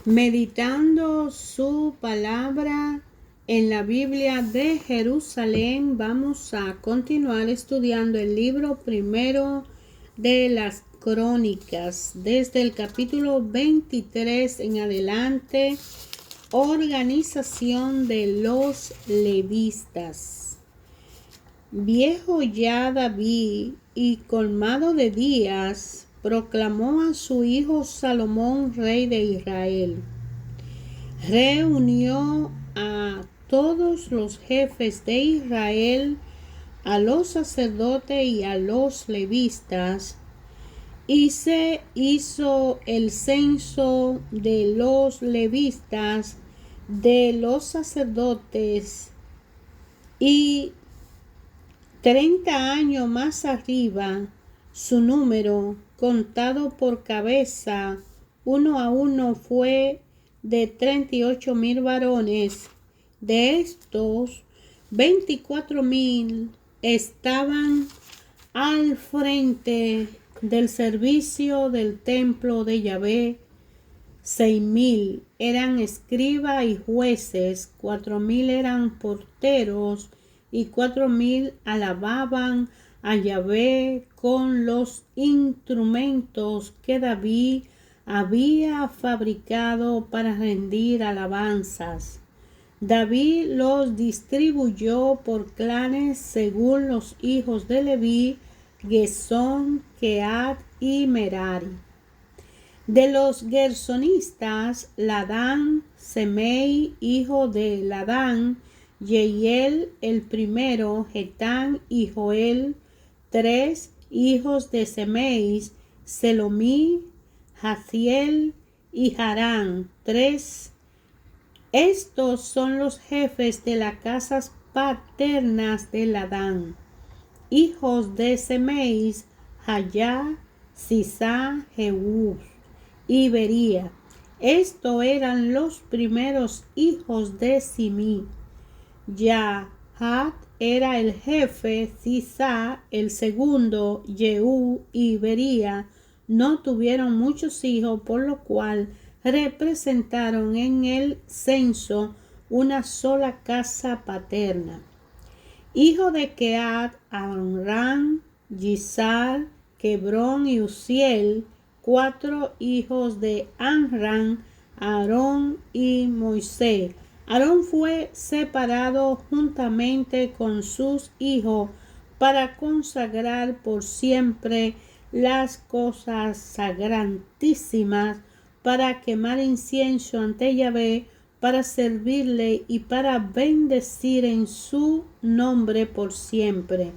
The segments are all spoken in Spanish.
Meditando su palabra en la Biblia de Jerusalén, vamos a continuar estudiando el libro primero de las Crónicas, desde el capítulo 23 en adelante, organización de los levitas. Viejo ya David y colmado de días, proclamó a su hijo Salomón, rey de Israel. Reunió a todos los jefes de Israel, a los sacerdotes y a los levitas, y se hizo el censo de los levitas, de los sacerdotes, y 30 años más arriba, su número, contado por cabeza, uno a uno, fue de 38,000 varones. De estos, 24,000 estaban al frente del servicio del templo de Yahvé. 6,000 eran escribas y jueces, 4,000 eran porteros, y 4,000 alababan a Yahvé con los instrumentos que David había fabricado para rendir alabanzas. David los distribuyó por clanes según los hijos de Leví, Gesón, Quehat y Merari. De los gersonistas, Ladán, Semei, hijo de Ladán, Yehiel el primero, Getán y Joel, 3 hijos de Semei, Selomí, Jaziel y Harán, 3. Estos son los jefes de las casas paternas de Ladán. Hijos de Semei, Hayá, Sisá, Jehús y Bería. Estos eran los primeros hijos de Simí. Yahat era el jefe, Sisá el segundo, Jehú y Bería no tuvieron muchos hijos, por lo cual representaron en el censo una sola casa paterna. Hijo de Quehat, Amram, Yizar, Quebrón y Uziel, 4 hijos de Amram, Aarón y Moisés. Aarón fue separado juntamente con sus hijos para consagrar por siempre las cosas sagrantísimas, para quemar incienso ante Yahvé, para servirle y para bendecir en su nombre por siempre.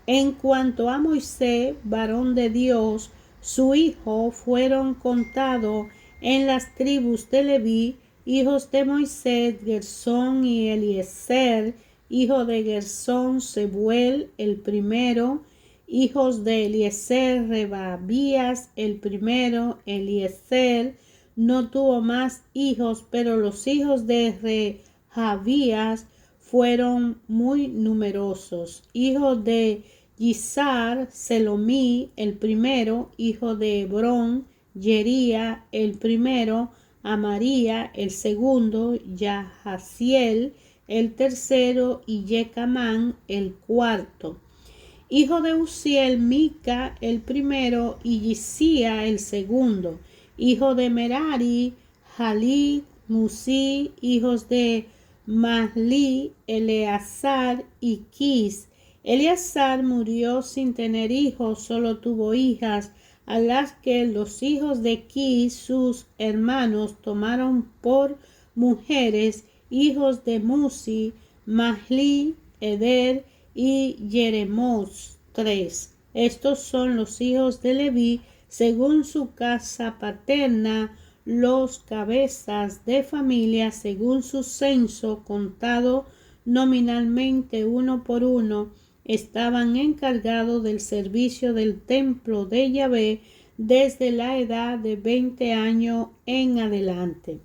En cuanto a Moisés, varón de Dios, su hijo, fueron contados en las tribus de Leví. Hijos de Moisés, Gersón y Eliezer. Hijo de Gersón, Sebuel el primero. Hijos de Eliezer, Rebabías el primero. Eliezer no tuvo más hijos, pero los hijos de Rehabías fueron muy numerosos. Hijos de Yizar, Selomí el primero. Hijo de Hebrón, Yería el primero. Amaría el segundo, Yahaziel el tercero y Yecamán el cuarto. Hijo de Uziel, Mica el primero y Yisía el segundo. Hijo de Merari, Jalí, Musí. Hijos de Mahli, Eleazar y Quis. Eleazar murió sin tener hijos, solo tuvo hijas, a las que los hijos de Quis, sus hermanos, tomaron por mujeres. Hijos de Musi, Mahli, Eder y Jeremos, 3. Estos son los hijos de Leví, según su casa paterna, los cabezas de familia, según su censo, contado nominalmente uno por uno, estaban encargados del servicio del templo de Yahvé desde la edad de 20 años en adelante.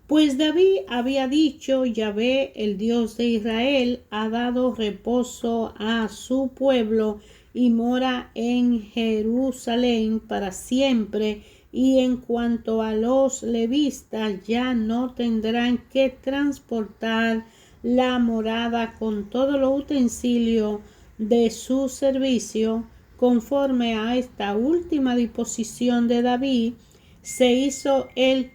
Pues David había dicho: Yahvé, el Dios de Israel, ha dado reposo a su pueblo y mora en Jerusalén para siempre, y en cuanto a los levistas, ya no tendrán que transportar la morada con todo lo utensilio de su servicio. Conforme a esta última disposición de David, se hizo el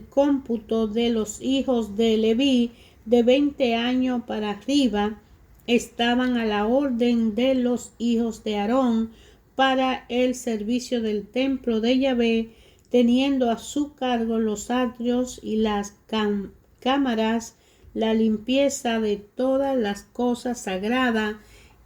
cómputo de los hijos de Leví de 20 años para arriba. Estaban a la orden de los hijos de Aarón para el servicio del templo de Yahvé, teniendo a su cargo los atrios y las cámaras, la limpieza de todas las cosas sagradas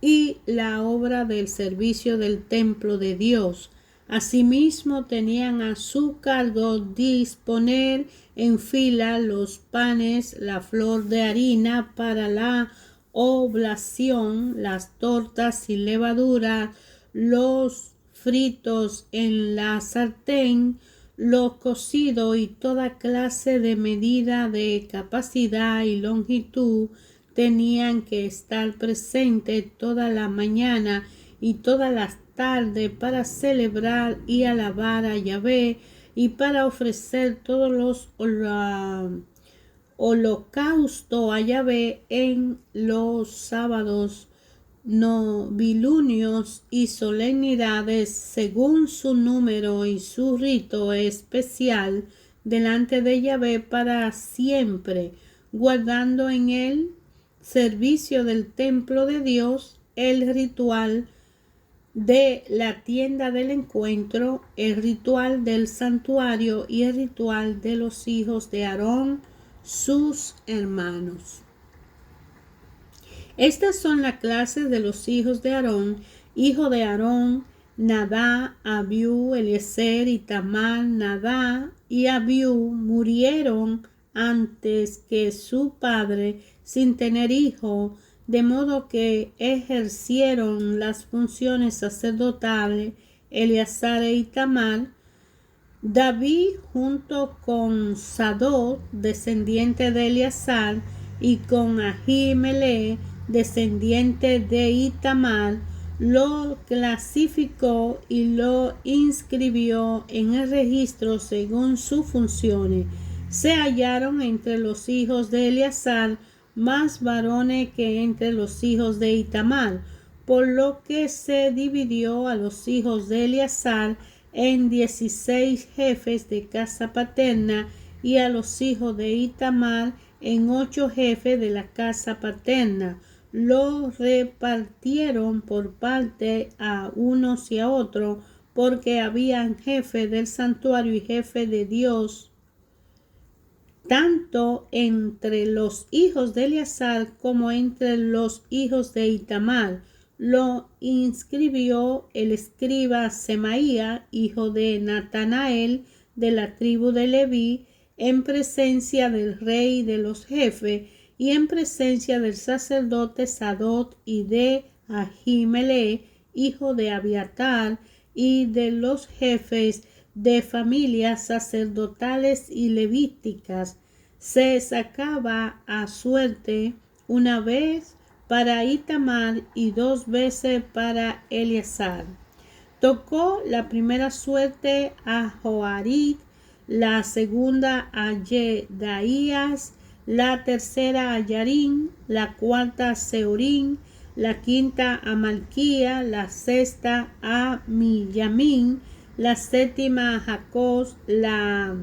y la obra del servicio del templo de Dios. Asimismo tenían a su cargo disponer en fila los panes, la flor de harina para la oblación, las tortas sin levadura, los fritos en la sartén, lo cocido y toda clase de medida de capacidad y longitud tenían que estar presentes toda la mañana y todas las tardes para celebrar y alabar a Yahvé y para ofrecer todos los holocaustos a Yahvé en los sábados, novilunios y solemnidades según su número y su rito especial delante de Yahvé para siempre, guardando en el servicio del templo de Dios el ritual de la tienda del encuentro, el ritual del santuario y el ritual de los hijos de Aarón, sus hermanos. Estas son las clases de los hijos de Aarón. Hijo de Aarón: Nadab, Abiú, Eliezer, Itamar. Nadab y Abiú murieron antes que su padre sin tener hijo, de modo que ejercieron las funciones sacerdotales Eleazar e Itamar. David, junto con Sadoc, descendiente de Eleazar, y con Ahimelech, descendiente de Itamar, lo clasificó y lo inscribió en el registro según sus funciones. Se hallaron entre los hijos de Eleazar más varones que entre los hijos de Itamar, por lo que se dividió a los hijos de Eleazar en 16 jefes de casa paterna y a los hijos de Itamar en 8 jefes de la casa paterna. Los repartieron por parte a unos y a otros, porque habían jefe del santuario y jefe de Dios, tanto entre los hijos de Eleazar como entre los hijos de Itamar. Lo inscribió el escriba Semaía, hijo de Natanael, de la tribu de Leví, en presencia del rey y de los jefes, y en presencia del sacerdote Sadoc y de Ahimelech, hijo de Abiatar, y de los jefes de familias sacerdotales y levíticas. Se sacaba a suerte una vez para Itamar y 2 veces para Eleazar. Tocó la primera suerte a Joarit, la segunda a Jedaías, la tercera a Yarín, la cuarta a Seorín, la quinta a Malquía, la sexta a Miyamín, la séptima a Jacós, la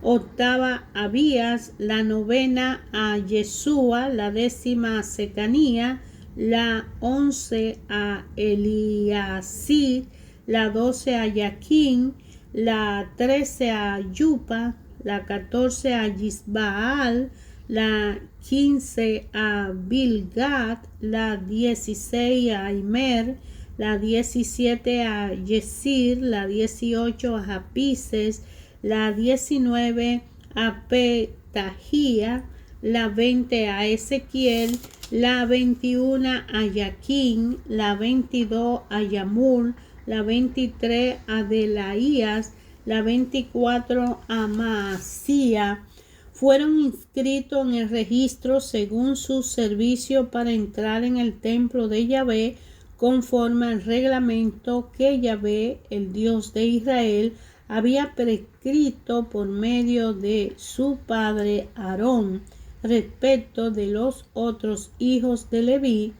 octava a Abías, la novena a Yeshua, la 10ª a Secanía, la 11 a Eliasib, la 12 a Yaquín, la 13 a Yupa, la 14 a Yisbaal, la 15 a Bilgat, la 16 a Imer, la 17 a Yesir, la 18 a Japises, la 19 a Petahía, la 20 a Ezequiel, la 21 a Yaquín, la 22 a Yamul, la 23 a Delaías, la 24 a Maasía. Fueron inscritos en el registro según su servicio para entrar en el templo de Yahvé, conforme al reglamento que Yahvé, el Dios de Israel, había prescrito por medio de su padre Aarón respecto de los otros hijos de Leví,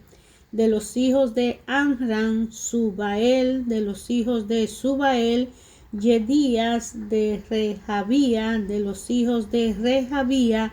de los hijos de Amram, Subael, de los hijos de Subael, Yedías de Rehabía, de los hijos de Rehabía,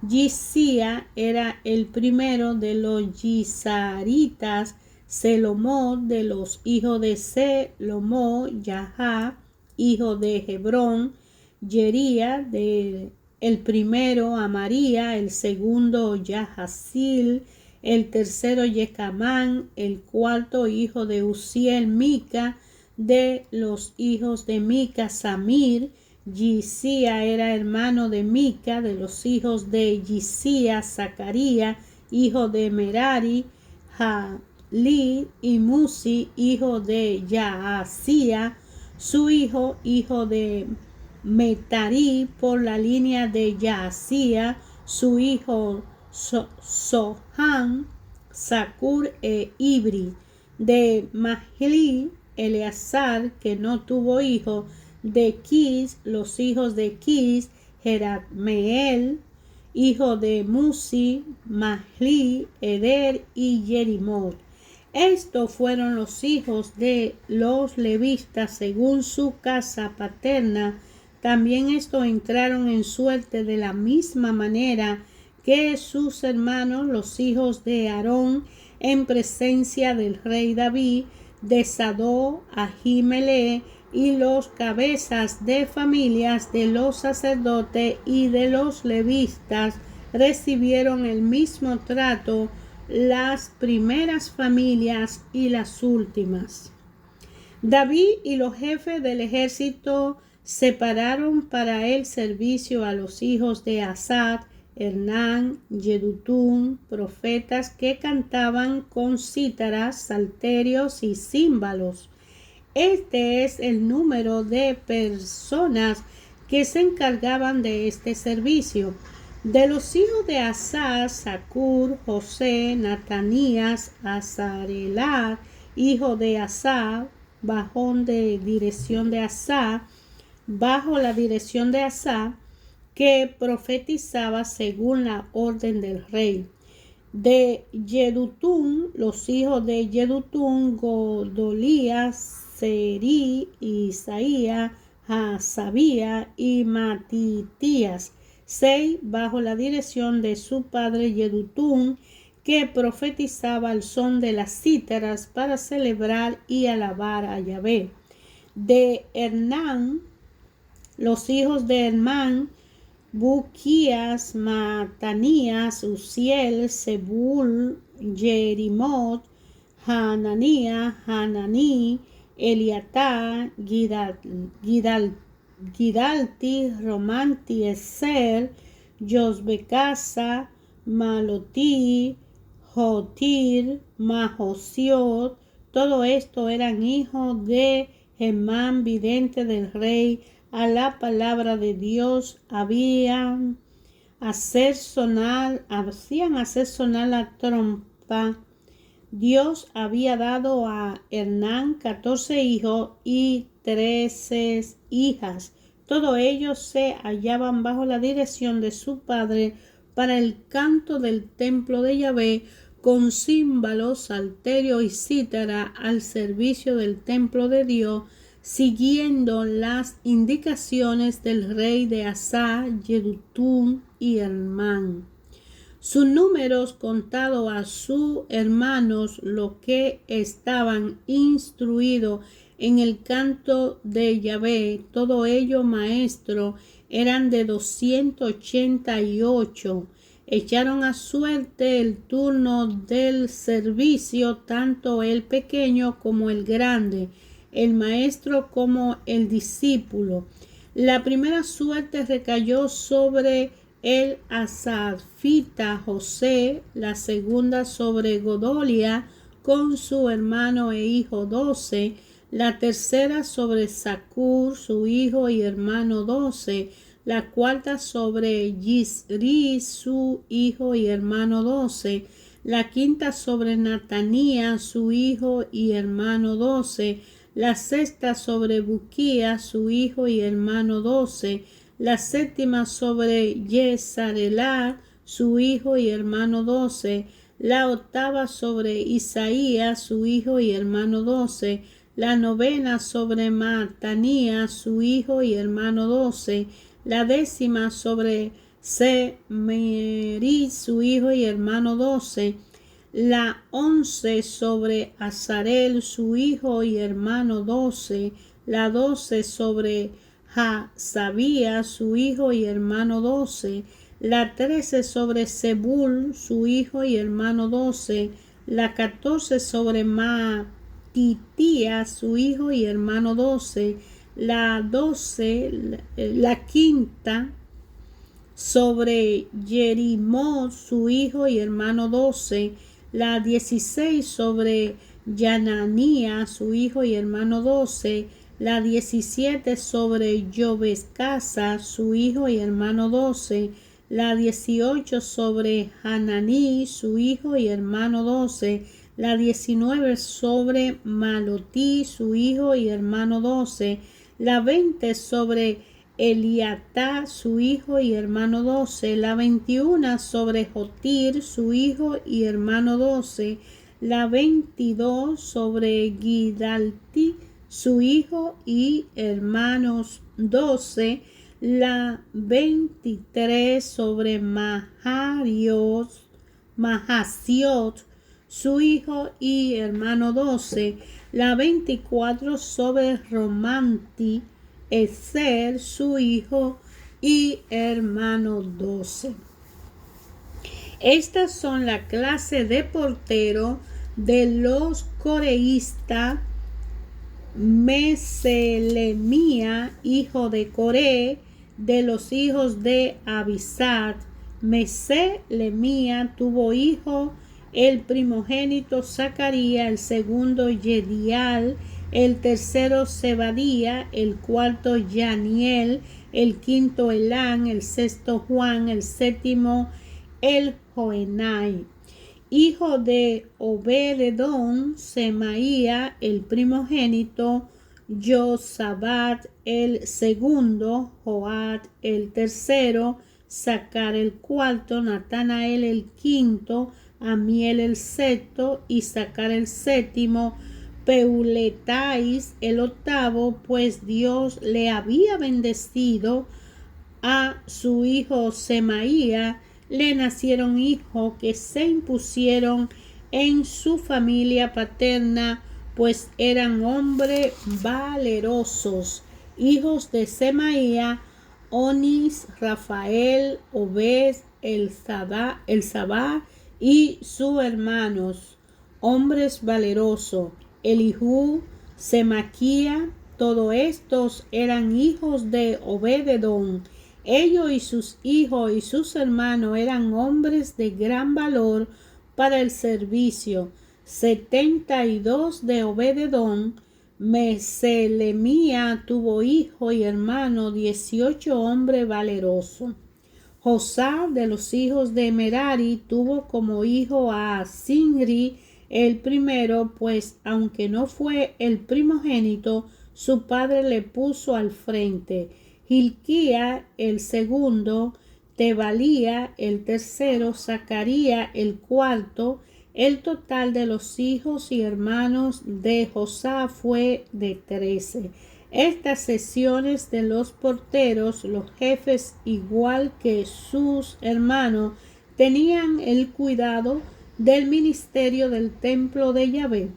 Yisía era el primero de los Yisaritas, Selomó de los hijos de Selomó, Yahá, hijo de Hebrón, Yería el primero Amaría, el segundo Yahasil, el tercero Yecamán, el cuarto hijo de Uziel, Mica, de los hijos de Mica, Samir. Yisía era hermano de Mica, de los hijos de Yisía, Zacaría, hijo de Merari, Jalí y Musi, hijo de Yaasía, su hijo de Metarí, por la línea de Yaasía, su hijo Soham, Zacur e Ibri, de Mahli, Eleazar, que no tuvo hijo, de Quis, los hijos de Quis, Jerameel, hijo de Musi, Mahli, Eder y Jerimot. Estos fueron los hijos de los levitas según su casa paterna. También estos entraron en suerte de la misma manera que sus hermanos, los hijos de Aarón, en presencia del rey David, de Sadó, Ahimele, y los cabezas de familias de los sacerdotes y de los levitas recibieron el mismo trato, las primeras familias y las últimas. David y los jefes del ejército separaron para el servicio a los hijos de Asaf, Hernán, Yedutún, profetas que cantaban con cítaras, salterios y címbalos. Este es el número de personas que se encargaban de este servicio. De los hijos de Asaf, Zacur, José, Natanías, Azarelar, hijo de Asaf, bajo la dirección de Asaf, que profetizaba según la orden del rey. De Yedutún, los hijos de Yedutún, Godolías, Seri, Isaía, Hasabía y Matitías, 6 bajo la dirección de su padre Yedutún, que profetizaba al son de las cítaras para celebrar y alabar a Yahvé. De Hernán, los hijos de Hernán, Buquías, Matanías, Uziel, Zebul, Jerimot, Hananía, Hananí, Eliatá, Gidalti, Romanti, Eser, Josbecasa, Malotí, Jotir, Mahosiot. Todo esto eran hijos de Gemán, vidente del rey. A la palabra de Dios hacían hacer sonar la trompa. Dios había dado a Hernán 14 hijos y 13 hijas. Todos ellos se hallaban bajo la dirección de su padre para el canto del templo de Yahvé, con címbalos, salterio y cítara al servicio del templo de Dios, siguiendo las indicaciones del rey de Asá, Yedutún y Hermán. Sus números contados a sus hermanos, los que estaban instruidos en el canto de Yahvé, todo ello maestro, eran de 288. Echaron a suerte el turno del servicio, tanto el pequeño como el grande, el maestro como el discípulo. La primera suerte recayó sobre el asafita José, la segunda sobre Godolia con su hermano e hijo 12, la tercera sobre Zacur, su hijo y hermano 12, la cuarta sobre Yisri, su hijo y hermano 12, la quinta sobre Natanías, su hijo y hermano 12, la sexta sobre Buquías, su hijo y hermano 12, la séptima sobre Yesarelá, su hijo y hermano 12, la octava sobre Isaías, su hijo y hermano 12, la novena sobre Matanías, su hijo y hermano 12, la décima sobre Semeri, su hijo y hermano 12, la 11 sobre Azarel, su hijo y hermano 12, la 12 sobre Hasabías, su hijo y hermano 12, la 13 sobre Zebul, su hijo y hermano 12, la 14 sobre Matitías, su hijo y hermano 12, la 12, la quinta sobre Jerimot, su hijo y hermano 12, la 16 sobre Yananías, su hijo y hermano 12, la 17 sobre Jobescasa, su hijo y hermano 12, la 18 sobre Hananí, su hijo y hermano 12, la 19 sobre Malotí, su hijo y hermano 12, la 20 sobre Eliatá, su hijo y hermano 12, la 21 sobre Jotir, su hijo y hermano 12, la 22 sobre Gidalti, su hijo y hermanos 12, la 23 sobre Mahasiot, su hijo y hermano 12, la 24 sobre Romanti, Ezer, su hijo y hermano 12. Estas son la clase de portero de los coreístas. Meselemía, hijo de Coré, de los hijos de Abisad. Meselemía tuvo hijo, el primogénito Zacarías, el segundo Yedial, el tercero Zebadía, el cuarto Yaniel, el quinto Elán, el sexto Juan, el séptimo Eljoenai. Hijo de Obededón, Semaía, el primogénito, Josabat, el segundo, Joad, el tercero, Sacar, el cuarto, Natanael, el quinto, Amiel, el sexto, y Sacar, el séptimo, Peuletais, el octavo, pues Dios le había bendecido a su hijo Semaía. Le nacieron hijos que se impusieron en su familia paterna, pues eran hombres valerosos. Hijos de Semaía, Onis, Rafael, Obed, el Sabá y sus hermanos, hombres valerosos. Elihu, Semaquía, todos estos eran hijos de Obededón. Ellos y sus hijos y sus hermanos eran hombres de gran valor para el servicio. 72 de Obededón. Meselemía tuvo hijo y hermano, 18 hombres valerosos. Josá de los hijos de Merari tuvo como hijo a Sinri el primero, pues aunque no fue el primogénito, su padre le puso al frente. Hilquía el segundo, Tebalía el tercero, Zacarías el cuarto. El total de los hijos y hermanos de Josá fue de 13. Estas sesiones de los porteros, los jefes, igual que sus hermanos, tenían el cuidado del ministerio del templo de Yahvé.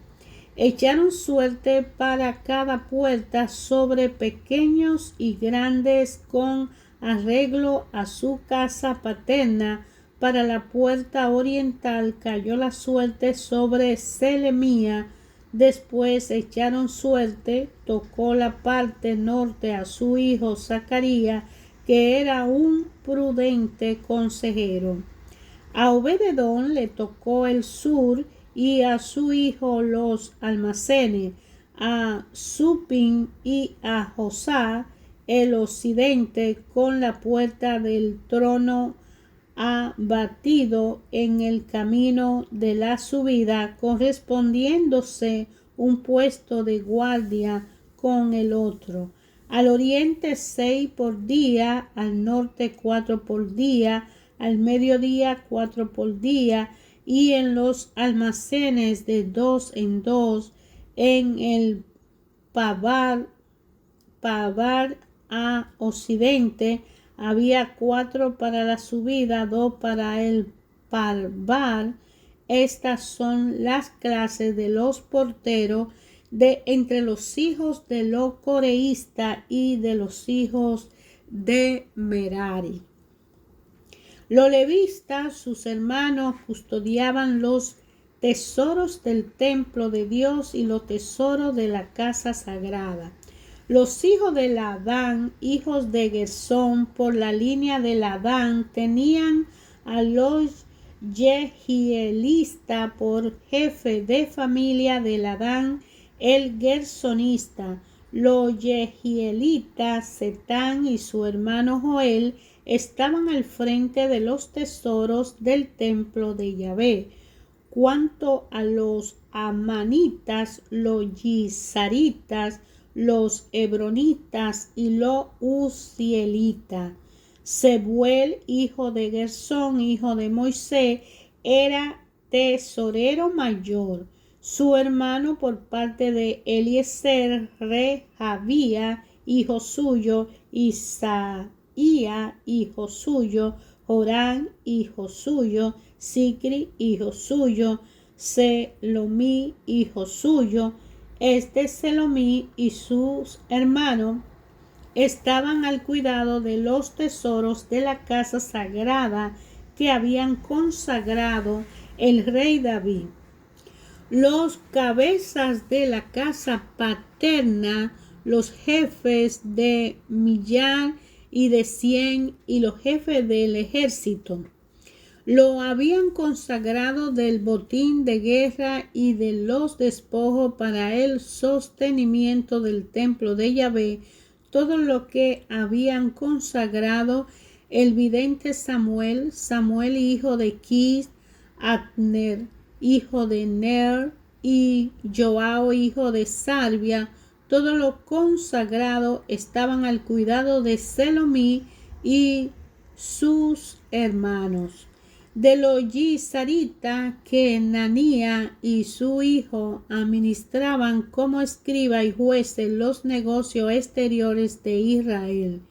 Echaron suerte para cada puerta sobre pequeños y grandes con arreglo a su casa paterna. Para la puerta oriental cayó la suerte sobre Selemía. Después echaron suerte, tocó la parte norte a su hijo Zacarías, que era un prudente consejero. A Obededón le tocó el sur y a su hijo los almacenes, a Supim y a Josá el occidente con la puerta del trono abatido en el camino de la subida, correspondiéndose un puesto de guardia con el otro. Al oriente 6 por día, al norte 4 por día, al mediodía 4 por día, y en los almacenes de 2 en 2, en el pavar a occidente, había 4 para la subida, 2 para el parvar. Estas son las clases de los porteros de entre los hijos de los coreístas y de los hijos de Merari. Los levitas, sus hermanos, custodiaban los tesoros del templo de Dios y los tesoros de la casa sagrada. Los hijos de Ladán, hijos de Gersón, por la línea de Ladán, tenían a los yehielistas por jefe de familia de Ladán, el gersonista. Los yehielitas, Setán y su hermano Joel, estaban al frente de los tesoros del templo de Yahvé. Cuanto a los amanitas, los yisaritas, los hebronitas y los uzielitas. Sebuel, hijo de Gersón, hijo de Moisés, era tesorero mayor. Su hermano por parte de Eliezer, Rehabía, hijo suyo, Isaía, hijo suyo, Jorán, hijo suyo, Sicri, hijo suyo, Selomí, hijo suyo. Selomí y sus hermanos estaban al cuidado de los tesoros de la casa sagrada que habían consagrado el rey David. Los cabezas de la casa paterna, los jefes de millar y de 100 y los jefes del ejército, lo habían consagrado del botín de guerra y de los despojos para el sostenimiento del templo de Yahvé, todo lo que habían consagrado el vidente Samuel, Samuel hijo de Kis, Abner hijo de Ner y Joao hijo de Sarvia. Todo lo consagrado estaban al cuidado de Selomí y sus hermanos. De los yisaritas, que Nanía y su hijo administraban como escriba y jueces los negocios exteriores de Israel.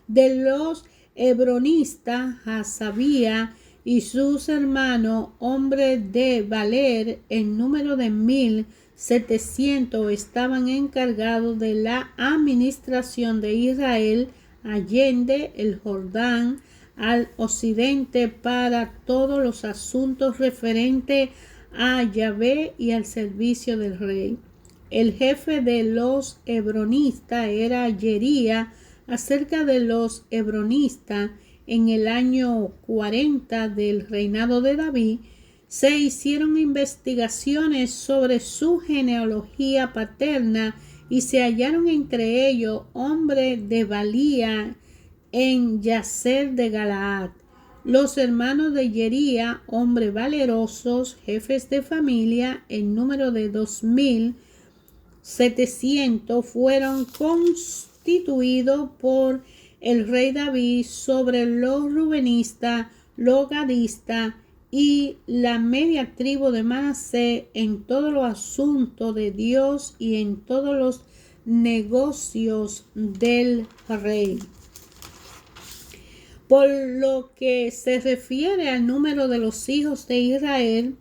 De los hebronistas, Hasabía y sus hermanos, hombres de valer en número de 1700, estaban encargados de la administración de Israel allende el Jordán al occidente para todos los asuntos referentes a Yahvé y al servicio del rey. El jefe de los hebronistas era Yería. Acerca de los hebronistas, en el año 40 del reinado de David, se hicieron investigaciones sobre su genealogía paterna y se hallaron entre ellos hombres de valía en Yazer de Galaad. Los hermanos de Yería, hombres valerosos, jefes de familia, en número de 2700, fueron constituidos por el rey David sobre los rubenistas, los gadistas y la media tribu de Manasés en todos los asuntos de Dios y en todos los negocios del rey. Por lo que se refiere al número de los hijos de Israel,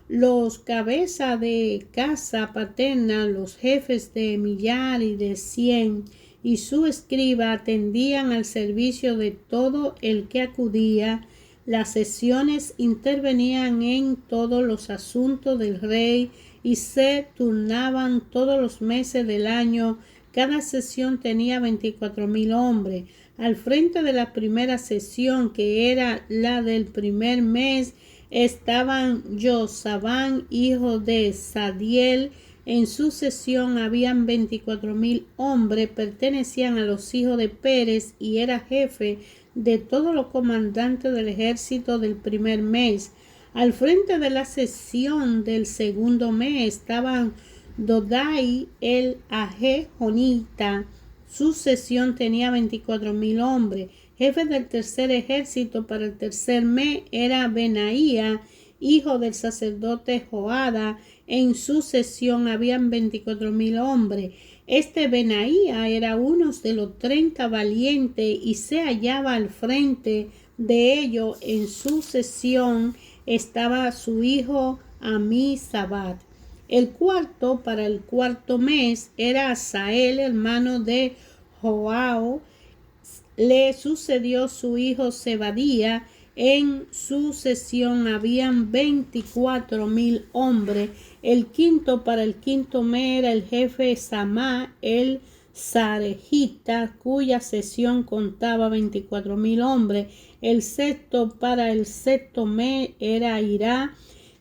los cabezas de casa paterna, los jefes de millar y de 100 y su escriba atendían al servicio de todo el que acudía. Las sesiones intervenían en todos los asuntos del rey y se turnaban todos los meses del año. Cada sesión tenía 24,000 hombres. Al frente de la primera sesión, que era la del primer mes, estaban Josabán, hijo de Sadiel, En sucesión habían 24,000 hombres, pertenecían a los hijos de Pérez y era jefe de todos los comandantes del ejército del primer mes. Al frente de la sesión del segundo mes estaban Dodai el Ajejonita. Su sesión tenía 24,000 hombres. Jefe del tercer ejército para el tercer mes era Benaía, hijo del sacerdote Joada. En su sesión habían 24,000 hombres. Este Benaía era uno de los 30 valientes y se hallaba al frente de ellos. En su sesión estaba su hijo Amisabat. El cuarto para el cuarto mes era Asael, hermano de Joao. Le sucedió su hijo Zebadía. En sucesión habían 24,000 hombres. El quinto para el quinto mes era el jefe Samá, el Sarejita, cuya sesión contaba 24,000 hombres. El sexto para el sexto mes era Irá,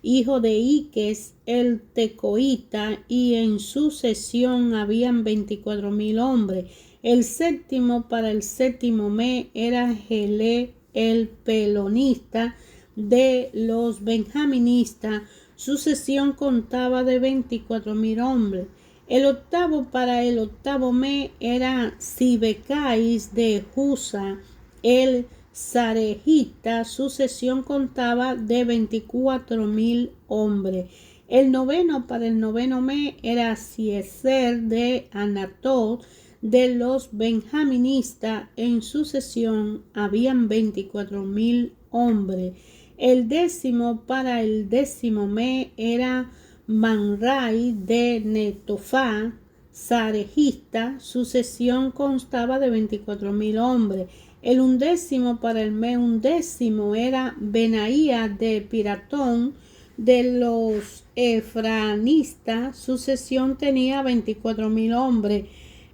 hijo de Iques, el Tecoita, y en su sesión habían 24,000 hombres. El séptimo para el séptimo mes era Gelé, el pelonista de los benjaministas. Su sesión contaba de 24,000 hombres. El octavo para el octavo mes era Sibecais de Husa, el Sarejita. Su sesión contaba de 24,000 hombres. El noveno para el noveno mes era Sieser de Anatot de los benjaministas. En su sesión habían 24,000 hombres. El décimo para el décimo mes era Manrai de Netofá, Sarejista. Su sesión constaba de 24,000 hombres. El undécimo para el mes undécimo era Benaía de Piratón de los efranistas. Su sesión tenía 24,000 hombres.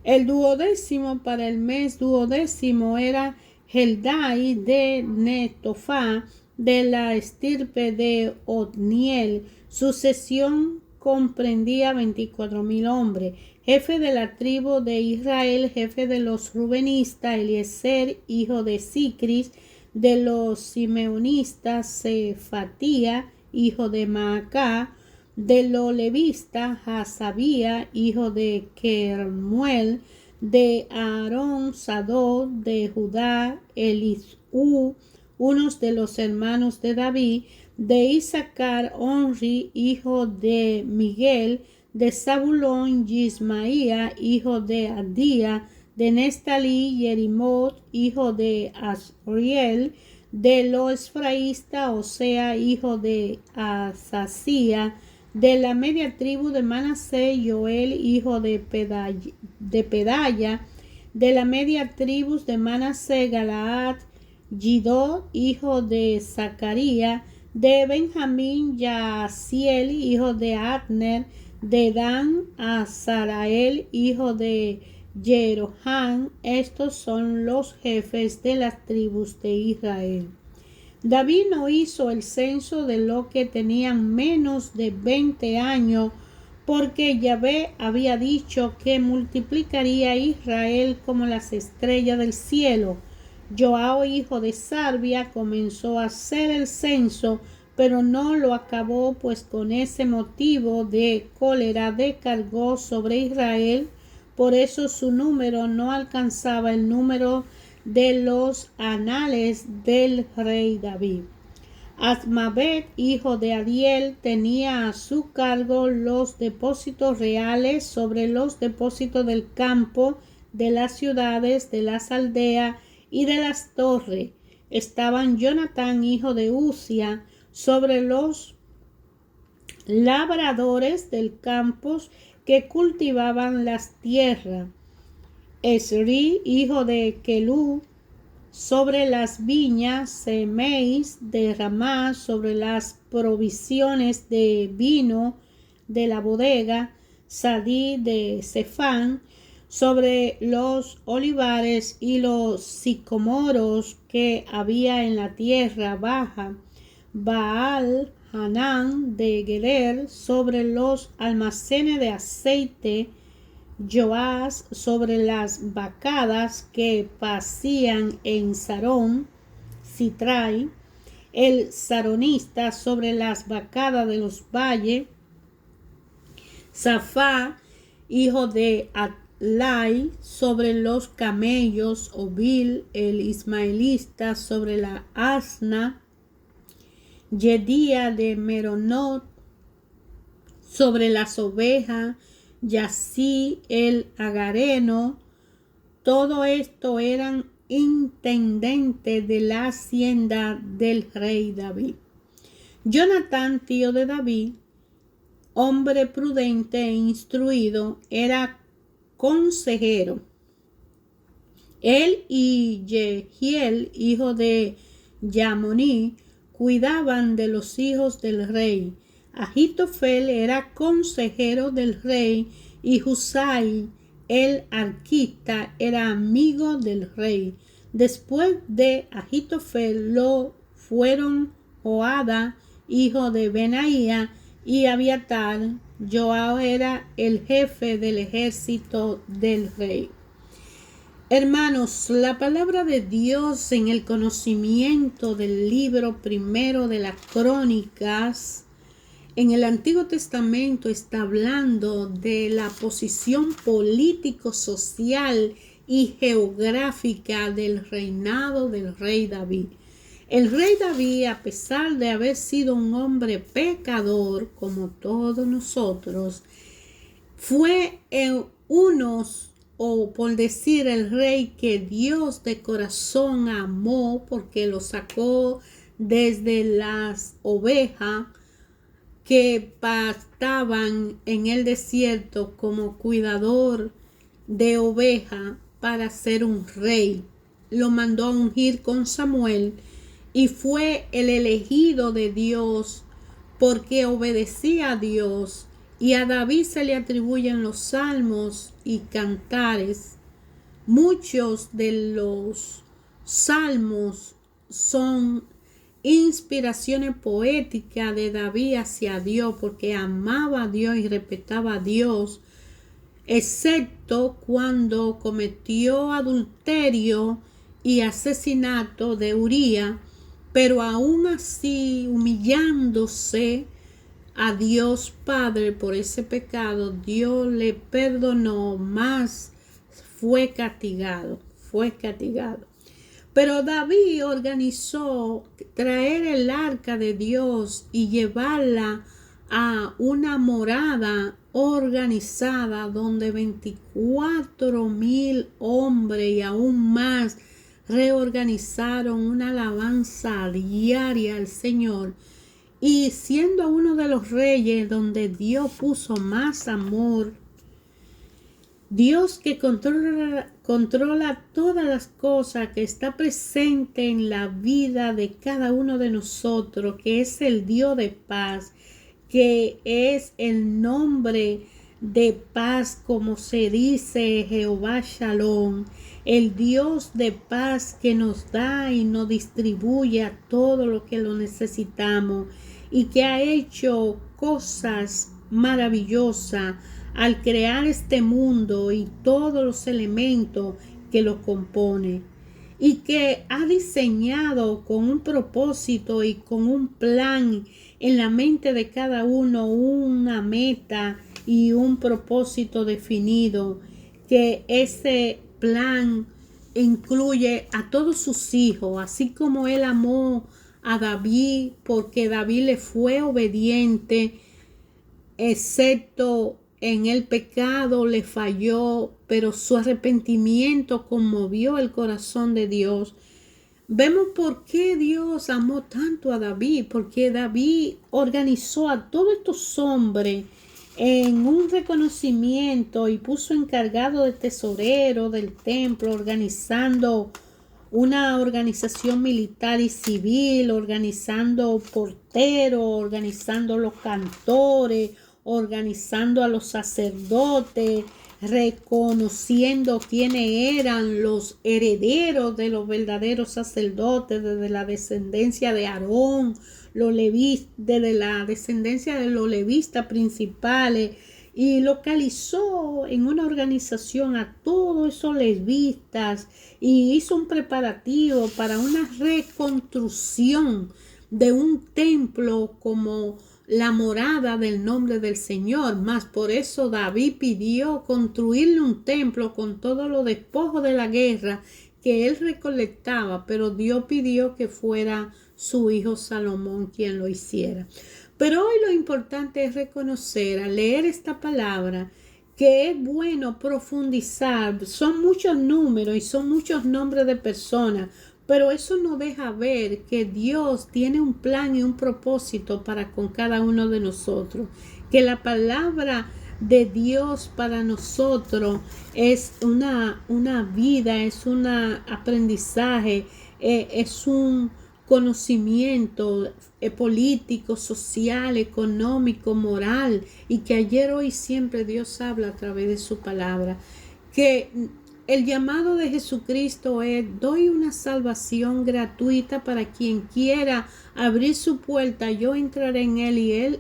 El duodécimo para el mes duodécimo era Heldai de Netofá de la estirpe de Otniel. Su sesión comprendía 24,000 hombres. Jefe de la tribu de Israel, jefe de los rubenistas, Eliezer, hijo de Sicris, de los simeonistas, Cefatía, hijo de Maacá, de los levistas, Hasabía, hijo de Kermuel, de Aarón, Sadó, de Judá, Elisú, unos de los hermanos de David, de Isaacar, Onri, hijo de Miguel, de Zabulón, Yismaía, hijo de Adía, de Nestalí, Yerimot, hijo de Asriel, de los esfraístas, Osea, hijo de Asasía, de la media tribu de Manasés, Joel, hijo de Pedaya, de la media tribu de Manasés, Galaad, Gidó, hijo de Zacaría, de Benjamín, Yaasiel, hijo de Abner, de Dan, Azarael, hijo de Jeroham. Estos son los jefes de las tribus de Israel. David no hizo el censo de los que tenían menos de 20 años, porque Yahvé había dicho que multiplicaría a Israel como las estrellas del cielo. Joao, hijo de Sarvia, comenzó a hacer el censo, pero no lo acabó, pues con ese motivo de cólera descargó sobre Israel. Por eso su número no alcanzaba el número de los anales del rey David. Asmaveth, hijo de Adiel, tenía a su cargo los depósitos reales sobre los depósitos del campo, de las ciudades, de las aldeas y de las torres. Estaban Jonatán, hijo de Usia, sobre los labradores del campo que cultivaban las tierras. Esri, hijo de Kelú, sobre las viñas. Semeis de Ramá, sobre las provisiones de vino de la bodega. Sadí de Cefán, sobre los olivares y los sicomoros que había en la tierra baja. Baal Hanán de Geder sobre los almacenes de aceite, Joás sobre las vacadas que pasían en Sarón, Sitrai, el saronista sobre las vacadas de los valles, Safá, hijo de Atlai, sobre los camellos, Obil, el ismaelita, sobre la asna, Yedía de Meronot, sobre las ovejas, Yací, el agareno. Todo esto eran intendentes de la hacienda del rey David. Jonatán, tío de David, hombre prudente e instruido, era consejero. Él y Jehiel, hijo de Yamoní, cuidaban de los hijos del rey. Ahitofel era consejero del rey y Husai, el arquita, era amigo del rey. Después de Ahitofel lo fueron Joada, hijo de Benaía, y Abiatar. Joab era el jefe del ejército del rey. Hermanos, la palabra de Dios en el conocimiento del libro primero de las Crónicas en el Antiguo Testamento está hablando de la posición político-social y geográfica del reinado del rey David. El rey David, a pesar de haber sido un hombre pecador, como todos nosotros, fue o por decir el rey que Dios de corazón amó porque lo sacó desde las ovejas que pastaban en el desierto como cuidador de oveja para ser un rey. Lo mandó a ungir con Samuel y fue el elegido de Dios porque obedecía a Dios, y a David se le atribuyen los salmos y cantares. Muchos de los salmos son inspiraciones poéticas de David hacia Dios porque amaba a Dios y respetaba a Dios, excepto cuando cometió adulterio y asesinato de Uría, pero aún así humillándose a Dios Padre por ese pecado, Dios le perdonó, más fue castigado. Pero David organizó traer el arca de Dios y llevarla a una morada organizada donde 24,000 hombres y aún más reorganizaron una alabanza diaria al Señor. Y siendo uno de los reyes donde Dios puso más amor, Dios que controla todas las cosas, que está presente en la vida de cada uno de nosotros, que es el Dios de paz, que es el nombre de paz, como se dice Jehová Shalom, el Dios de paz que nos da y nos distribuye a todo lo que lo necesitamos y que ha hecho cosas maravillosas al crear este mundo y todos los elementos que lo componen, y que ha diseñado con un propósito y con un plan en la mente de cada uno, una meta y un propósito definido, que ese plan incluye a todos sus hijos, así como él amó a David porque David le fue obediente, excepto en el pecado le falló, pero su arrepentimiento conmovió el corazón de Dios. Vemos por qué Dios amó tanto a David, porque David organizó a todos estos hombres en un reconocimiento y puso encargado de tesorero del templo, organizando una organización militar y civil, organizando porteros, organizando los cantores, organizando a los sacerdotes, reconociendo quiénes eran los herederos de los verdaderos sacerdotes desde la descendencia de Aarón, de la descendencia de los levistas principales, y localizó en una organización a todos esos levitas y hizo un preparativo para una reconstrucción de un templo como la morada del nombre del Señor. Más por eso David pidió construirle un templo con todos los despojos de la guerra que él recolectaba, pero Dios pidió que fuera su hijo Salomón quien lo hiciera. Pero hoy lo importante es reconocer, al leer esta palabra, que es bueno profundizar. Son muchos números y son muchos nombres de personas, pero eso nos deja ver que Dios tiene un plan y un propósito para con cada uno de nosotros. Que la palabra de Dios para nosotros es una vida, es un aprendizaje, es un conocimiento político, social, económico, moral, y que ayer, hoy, siempre Dios habla a través de su palabra. Que el llamado de Jesucristo es: doy una salvación gratuita para quien quiera abrir su puerta, yo entraré en él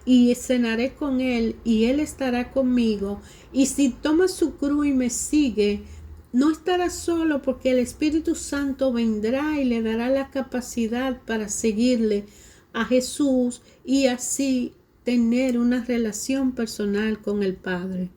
y cenaré con él y él estará conmigo. Y si toma su cruz y me sigue, no estará solo, porque el Espíritu Santo vendrá y le dará la capacidad para seguirle a Jesús y así tener una relación personal con el Padre.